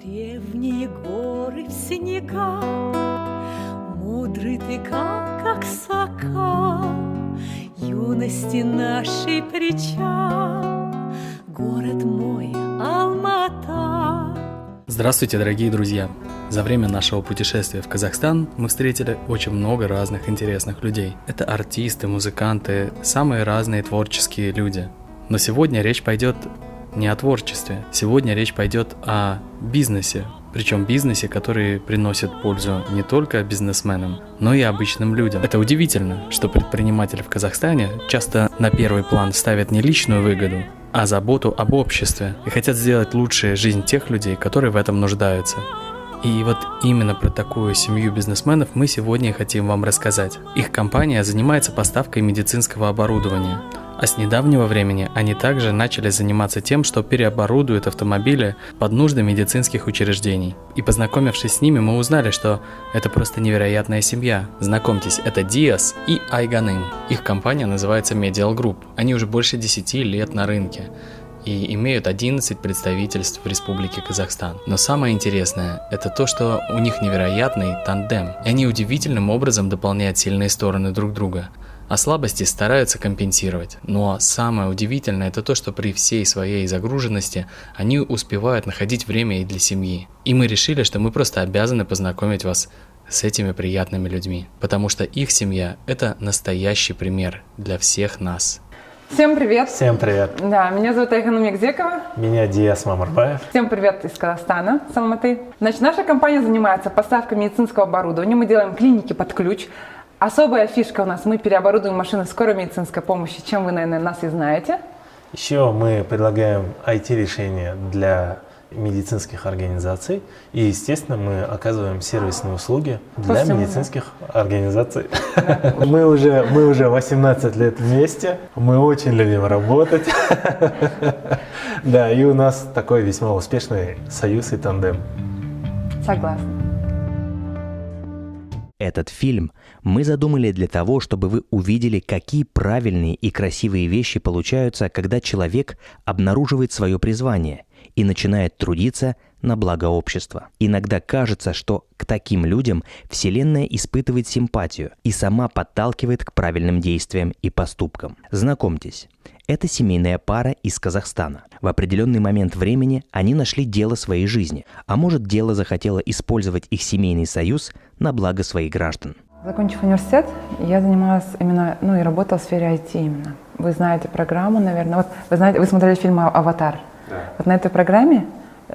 Древние горы в снегах, мудрый ты как сокол, юности нашей причал, город мой Алмата. Здравствуйте, дорогие друзья! За время нашего путешествия в Казахстан мы встретили очень много разных интересных людей. Это артисты, музыканты, самые разные творческие люди. Но сегодня речь пойдет не о творчестве. Сегодня речь пойдет о бизнесе. Причем бизнесе, который приносит пользу не только бизнесменам, но и обычным людям. Это удивительно, что предприниматели в Казахстане часто на первый план ставят не личную выгоду, а заботу об обществе и хотят сделать лучшую жизнь тех людей, которые в этом нуждаются. И вот именно про такую семью бизнесменов мы сегодня хотим вам рассказать. Их компания занимается поставкой медицинского оборудования. А с недавнего времени они также начали заниматься тем, что переоборудуют автомобили под нужды медицинских учреждений. И познакомившись с ними, мы узнали, что это просто невероятная семья. Знакомьтесь, это Диас и Айганын. Их компания называется Medial Group. Они уже больше 10 лет на рынке и имеют 11 представительств в Республике Казахстан. Но самое интересное – это то, что у них невероятный тандем. И они удивительным образом дополняют сильные стороны друг друга, а слабости стараются компенсировать. Но самое удивительное – это то, что при всей своей загруженности они успевают находить время и для семьи. И мы решили, что мы просто обязаны познакомить вас с этими приятными людьми, потому что их семья – это настоящий пример для всех нас. Всем привет! Всем привет! Да, меня зовут Айганын Мекзекова. Меня Диас Мамарбаев. Всем привет из Казахстана, с Алматы. Значит, наша компания занимается поставкой медицинского оборудования. Мы делаем клиники под ключ. Особая фишка у нас – мы переоборудуем машины скорой медицинской помощи, чем вы, наверное, нас и знаете. Еще мы предлагаем IT-решения для медицинских организаций. И, естественно, мы оказываем сервисные услуги для медицинских организаций. Мы уже 18 лет вместе. Мы очень любим работать. Да, и у нас такой весьма успешный союз и тандем. Согласна. Этот фильм мы задумали для того, чтобы вы увидели, какие правильные и красивые вещи получаются, когда человек обнаруживает свое призвание и начинает трудиться на благо общества. Иногда кажется, что к таким людям Вселенная испытывает симпатию и сама подталкивает к правильным действиям и поступкам. Знакомьтесь, это семейная пара из Казахстана. В определенный момент времени они нашли дело своей жизни, а может, дело захотело использовать их семейный союз на благо своих граждан. Закончив университет, я занималась именно, и работала в сфере IT именно. Вы знаете программу, наверное. Вот вы смотрели фильм «Аватар». Да. Вот на этой программе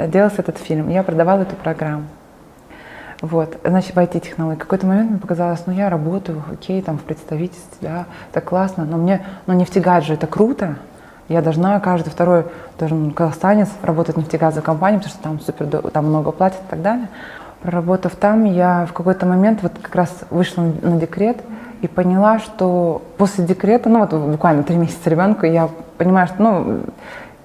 делался этот фильм. Я продавала эту программу. Вот, значит, в IT-технологии. В какой-то момент мне показалось, я работаю, окей, там в представительстве, да, это классно, но нефтегаз же это круто. Я должна, каждый второй казахстанец работать в нефтегазовой компании, потому что там много платят и так далее. Проработав там, я в какой-то момент вот как раз вышла на декрет и поняла, что после декрета, буквально 3 месяца ребенку, я понимаю, что,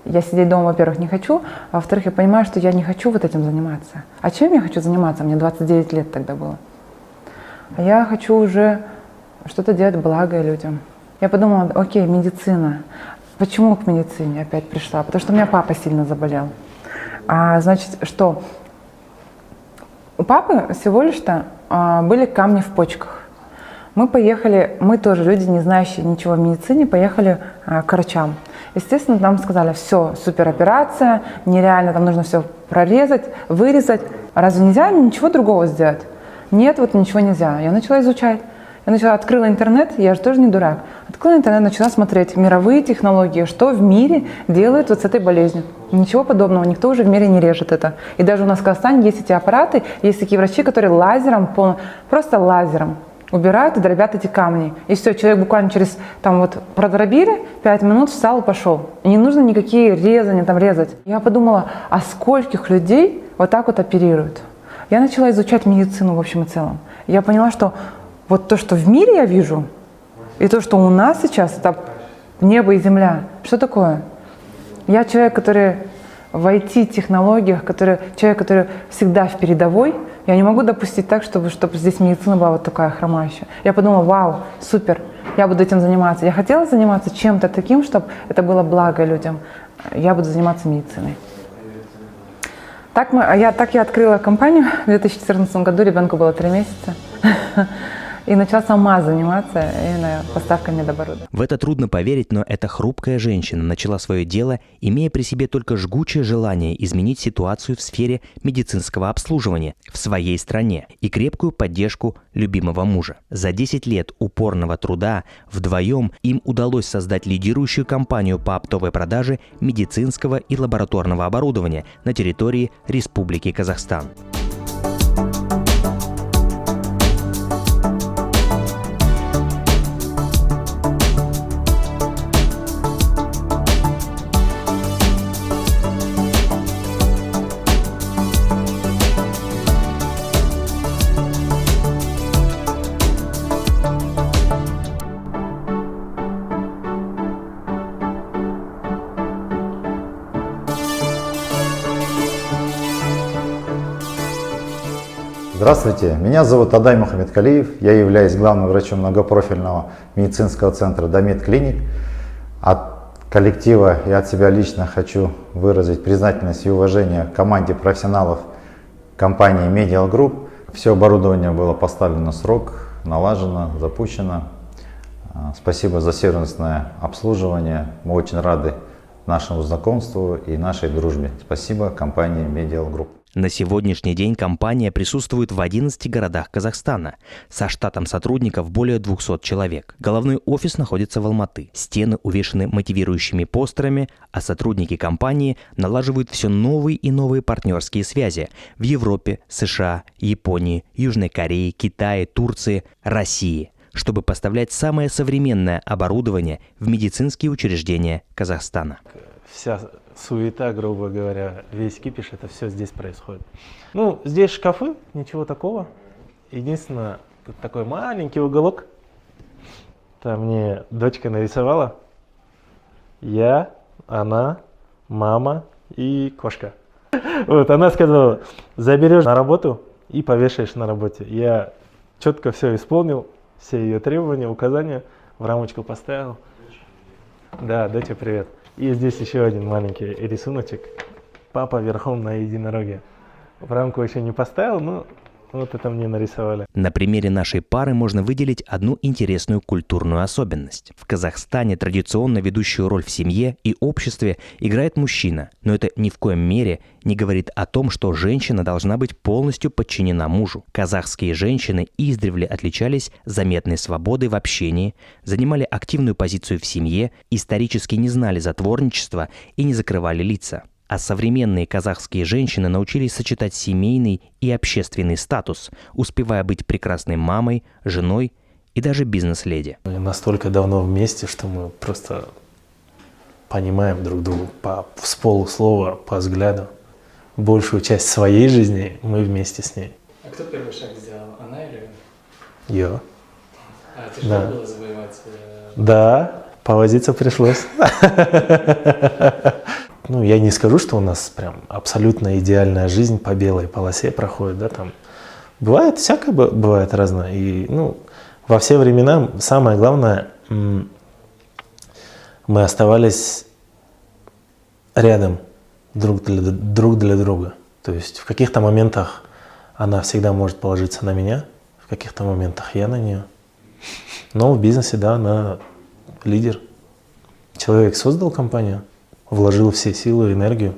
я сидеть дома, во-первых, не хочу, а во-вторых, я понимаю, что я не хочу вот этим заниматься. А чем я хочу заниматься? Мне 29 лет тогда было. А я хочу уже что-то делать благое людям. Я подумала, окей, медицина. Почему к медицине опять пришла? Потому что у меня папа сильно заболел. Значит, что? У папы всего лишь-то были камни в почках. Мы поехали, мы тоже люди, не знающие ничего в медицине, поехали к врачам. Естественно, нам сказали, все, супер операция, нереально, там нужно все прорезать, вырезать. Разве нельзя ничего другого сделать? Нет, вот ничего нельзя. Я начала изучать. Открыла интернет, я же тоже не дурак. Открыла интернет, начала смотреть мировые технологии, что в мире делают вот с этой болезнью. Ничего подобного, никто уже в мире не режет это. И даже у нас в Казахстане есть эти аппараты, есть такие врачи, которые лазером, просто лазером убирают и дробят эти камни. И все, человек буквально через, продробили, 5 минут встал и пошел. И не нужно никакие резания резать. Я подумала, а скольких людей вот так вот оперируют? Я начала изучать медицину в общем и целом. Я поняла, что вот то, что в мире я вижу, и то, что у нас сейчас, это небо и земля. Что такое? Я человек, который в IT-технологиях, человек, который всегда в передовой. Я не могу допустить так, чтобы здесь медицина была вот такая хромающая. Я подумала, вау, супер, я буду этим заниматься. Я хотела заниматься чем-то таким, чтобы это было благо людям. Я буду заниматься медициной. Я открыла компанию в 2014 году, ребенку было 3 месяца. И начала сама заниматься именно поставкой медоборудования. В это трудно поверить, но эта хрупкая женщина начала свое дело, имея при себе только жгучее желание изменить ситуацию в сфере медицинского обслуживания в своей стране и крепкую поддержку любимого мужа. За 10 лет упорного труда вдвоем им удалось создать лидирующую компанию по оптовой продаже медицинского и лабораторного оборудования на территории Республики Казахстан. Здравствуйте, меня зовут Адай Мухаммедкалиев, я являюсь главным врачом многопрофильного медицинского центра Домед Клиник. От коллектива и от себя лично хочу выразить признательность и уважение команде профессионалов компании Medial Group. Все оборудование было поставлено в срок, налажено, запущено. Спасибо за сервисное обслуживание, мы очень рады нашему знакомству и нашей дружбе. Спасибо компании Medial Group. На сегодняшний день компания присутствует в 11 городах Казахстана со штатом сотрудников более 200 человек. Головной офис находится в Алматы. Стены увешаны мотивирующими постерами, а сотрудники компании налаживают все новые и новые партнерские связи в Европе, США, Японии, Южной Корее, Китае, Турции, России, чтобы поставлять самое современное оборудование в медицинские учреждения Казахстана. Вся суета, грубо говоря, весь кипиш, это все здесь происходит. Ну, здесь шкафы, ничего такого. Единственное, тут такой маленький уголок. Там мне дочка нарисовала. Я, она, мама и кошка. Вот, она сказала, заберешь на работу и повешаешь на работе. Я четко все исполнил, все ее требования, указания в рамочку поставил. Да, доча, привет. И здесь еще один маленький рисуночек. Папа верхом на единороге. В рамку еще не поставил, но вот это мне нарисовали. На примере нашей пары можно выделить одну интересную культурную особенность. В Казахстане традиционно ведущую роль в семье и обществе играет мужчина, но это ни в коем мере не говорит о том, что женщина должна быть полностью подчинена мужу. Казахские женщины издревле отличались заметной свободой в общении, занимали активную позицию в семье, исторически не знали затворничества и не закрывали лица. А современные казахские женщины научились сочетать семейный и общественный статус, успевая быть прекрасной мамой, женой и даже бизнес-леди. Мы настолько давно вместе, что мы просто понимаем друг друга с полуслова, по взгляду. Большую часть своей жизни мы вместе с ней. А кто первый шаг сделал, она или он? Я. А тяжело было завоевать? Да, повозиться пришлось. Ну, я не скажу, что у нас прям абсолютно идеальная жизнь по белой полосе проходит, да, там. Бывает, всякое бывает разное. И, ну, во все времена самое главное, мы оставались рядом друг для друга. То есть в каких-то моментах она всегда может положиться на меня, в каких-то моментах я на нее. Но в бизнесе, да, она лидер. Человек создал компанию, вложил все силы и энергию.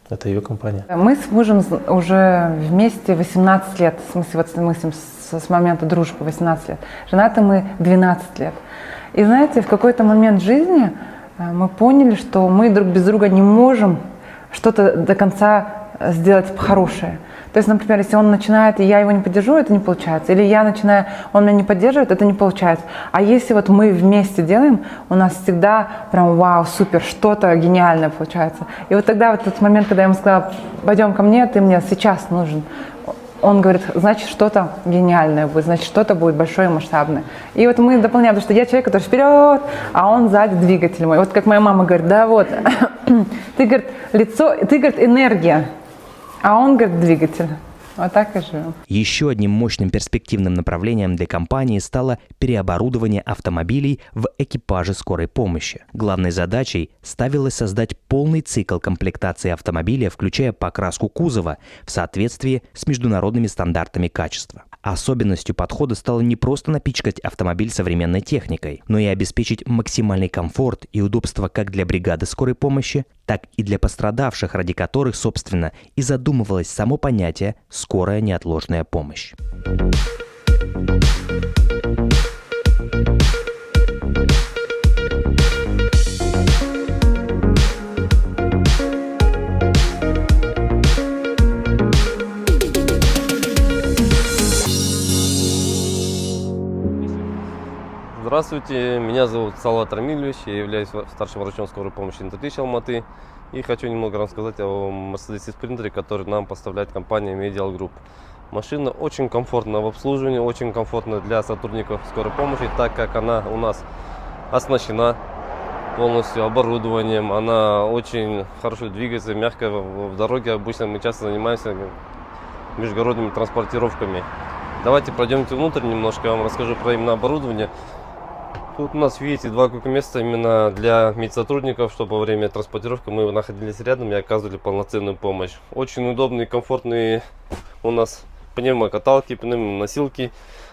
Это ее компания. Мы с мужем уже вместе 18 лет. В смысле, вот мы с момента дружбы 18 лет. Женаты мы 12 лет. И знаете, в какой-то момент жизни мы поняли, что мы друг без друга не можем что-то до конца сделать хорошее. То есть, например, если он начинает, и я его не поддержу, это не получается. Или я начинаю, он меня не поддерживает, это не получается. А если вот мы вместе делаем, у нас всегда прям вау, супер, что-то гениальное получается. И вот тогда вот этот момент, когда я ему сказала, пойдем ко мне, ты мне сейчас нужен. Он говорит, значит, что-то гениальное будет, значит, что-то будет большое и масштабное. И вот мы дополняем, потому что я человек, который вперед, а он сзади двигатель мой. Вот как моя мама говорит, да вот, ты, говорит, лицо, ты, говорит, энергия. А он, говорит, двигатель. Вот так и живем. Еще одним мощным перспективным направлением для компании стало переоборудование автомобилей в экипажи скорой помощи. Главной задачей ставилось создать полный цикл комплектации автомобиля, включая покраску кузова в соответствии с международными стандартами качества. Особенностью подхода стало не просто напичкать автомобиль современной техникой, но и обеспечить максимальный комфорт и удобство как для бригады скорой помощи, так и для пострадавших, ради которых, собственно, и задумывалось само понятие «скорая неотложная помощь». Здравствуйте, меня зовут Салават Рамильевич, я являюсь старшим врачом скорой помощи Интертич Алматы и хочу немного рассказать о Mercedes Sprinter, который нам поставляет компания Medial Group. Машина очень комфортна в обслуживании, очень комфортна для сотрудников скорой помощи, так как она у нас оснащена полностью оборудованием, она очень хорошо двигается, мягко в дороге. Обычно мы часто занимаемся междугородными транспортировками. Давайте пройдемте внутрь немножко, я вам расскажу про именно оборудование. Тут у нас, видите, два места именно для медсотрудников, чтобы во время транспортировки мы находились рядом и оказывали полноценную помощь. Очень удобные, комфортные у нас пневмокаталки, пневмоносилки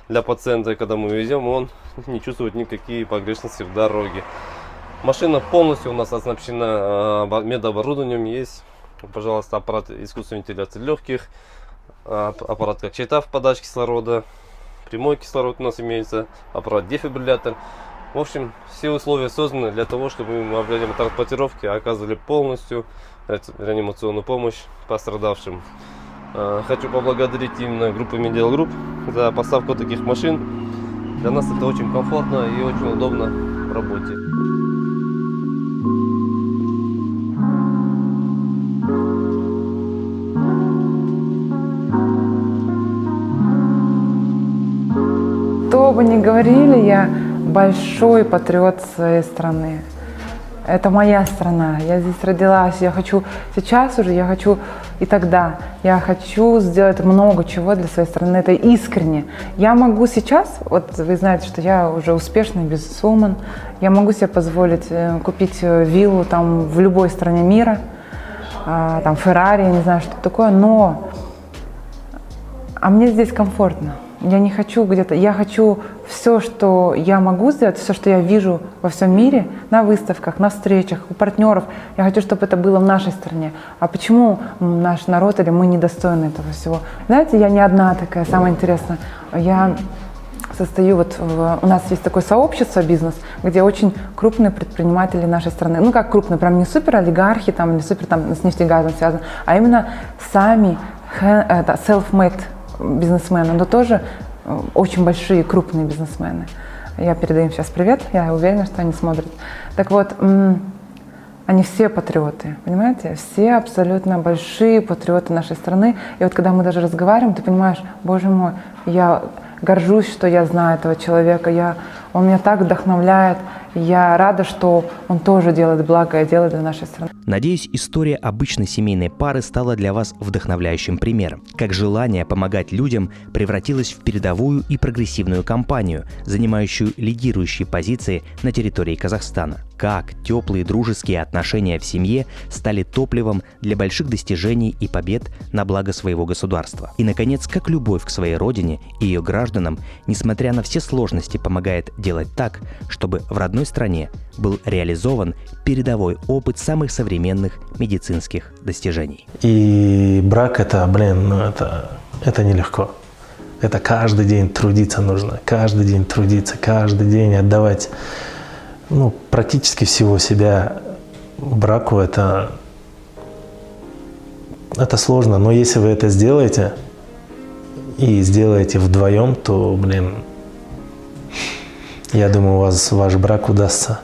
для пациента. Когда мы везем, он не чувствует никакие погрешности в дороге. Машина полностью у нас оснащена медоборудованием. Есть, пожалуйста, аппарат искусственной вентиляции легких, аппарат как читав подачи кислорода, прямой кислород у нас имеется, аппарат дефибриллятор. В общем, все условия созданы для того, чтобы мы во время транспортировки оказывали полностью реанимационную помощь пострадавшим. Хочу поблагодарить именно группу Medial Group за поставку таких машин. Для нас это очень комфортно и очень удобно в работе. Что бы ни говорили, я большой патриот своей страны. Это моя страна, я здесь родилась, я хочу сейчас уже, я хочу и тогда. Я хочу сделать много чего для своей страны, это искренне. Я могу сейчас, вот вы знаете, что я уже успешный бизнесвумен, я могу себе позволить купить виллу там в любой стране мира, там Феррари, я не знаю, что такое, но мне здесь комфортно. Я не хочу где-то, я хочу все, что я могу сделать, все, что я вижу во всем мире, на выставках, на встречах, у партнеров. Я хочу, чтобы это было в нашей стране. А почему наш народ или мы недостойны этого всего? Знаете, я не одна такая, самое интересное. Я состою у нас есть такое сообщество бизнес, где очень крупные предприниматели нашей страны. Ну как крупные, прям не супер олигархи, там, не супер там, с нефтегазом связаны, а именно сами self-made бизнесмены, но тоже очень большие, крупные бизнесмены. Я передаю им сейчас привет, я уверена, что они смотрят. Так вот, они все патриоты, понимаете? Все абсолютно большие патриоты нашей страны. И вот когда мы даже разговариваем, ты понимаешь, боже мой, я горжусь, что я знаю этого человека, он меня так вдохновляет, я рада, что он тоже делает благое дело для нашей страны. Надеюсь, история обычной семейной пары стала для вас вдохновляющим примером, как желание помогать людям превратилось в передовую и прогрессивную компанию, занимающую лидирующие позиции на территории Казахстана. Как теплые дружеские отношения в семье стали топливом для больших достижений и побед на благо своего государства. И, наконец, как любовь к своей родине и ее гражданам, несмотря на все сложности, помогает делать так, чтобы в родной стране был реализован передовой опыт самых современных медицинских достижений. И брак это нелегко. Это каждый день трудиться нужно, каждый день трудиться, каждый день отдавать практически всего себя браку. Это сложно, но если вы это сделаете и сделаете вдвоем, то, я думаю, у вас ваш брак удастся.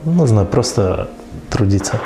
Нужно просто трудиться.